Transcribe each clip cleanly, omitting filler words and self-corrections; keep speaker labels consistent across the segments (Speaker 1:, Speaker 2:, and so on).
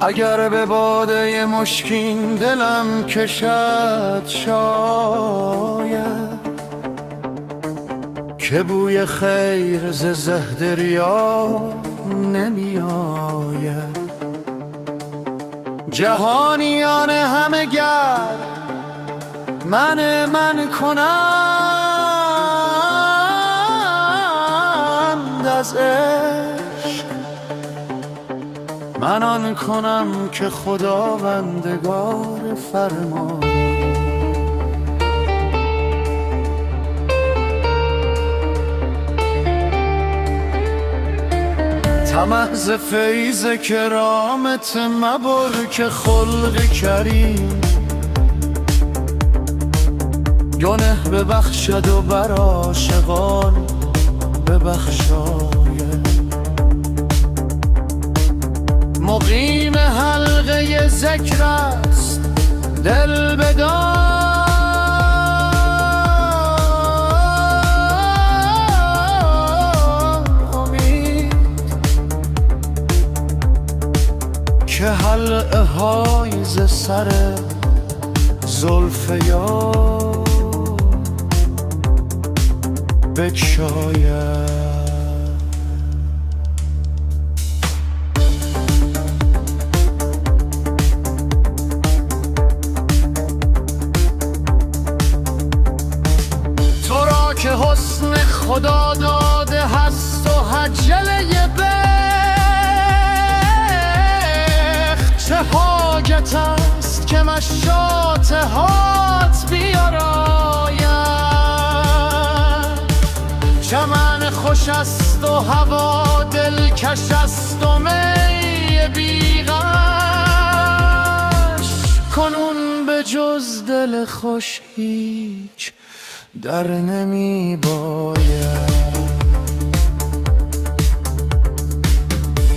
Speaker 1: اگر به باده مشکین دلم کشد شاید، که بوی خیر ز زهدریا نمی آید. جهانیان همه گر من کنند از عشق، من آن کنم که خداوندگار فرمان. طمع ز فیض کرامت مبر که خلق کریم، گنه ببخشد و بر عاشقان ببخشاید. مقیم حلقه ذکر است دل بدار، که حلقه های ز سر زلف یار بگشاید. تو را که حسن خدا داده هست و حجله بخت، چه حاجت است که مشاطهات بیاراید. چمن خوش است و هوا دلکش است و می بیغش، کنون به جز دل خوش هیچ در نمی باید.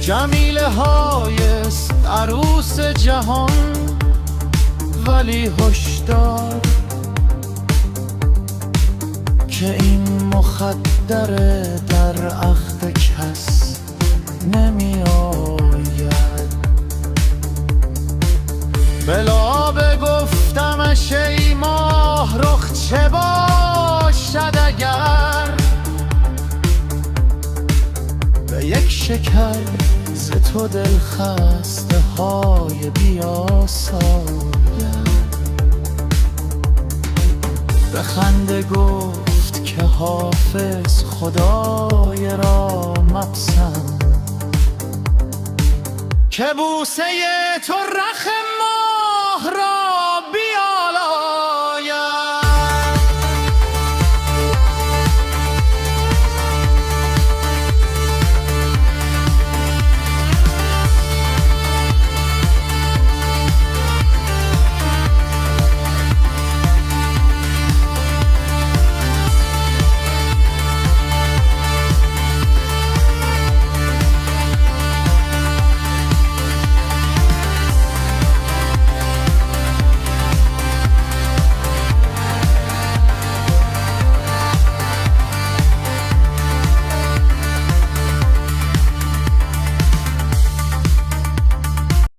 Speaker 1: جمیله هایست عروس جهان ولی هشدار، که این مخدر در عقد کس نمی آید. بلا بگفتمش ای ماه رخ چه باشد اگر، به یک شکر ز تو دل خسته های بیاساید. به خنده گفت که حافظ خدای را مپسند، که بوسه تو رخ ماه را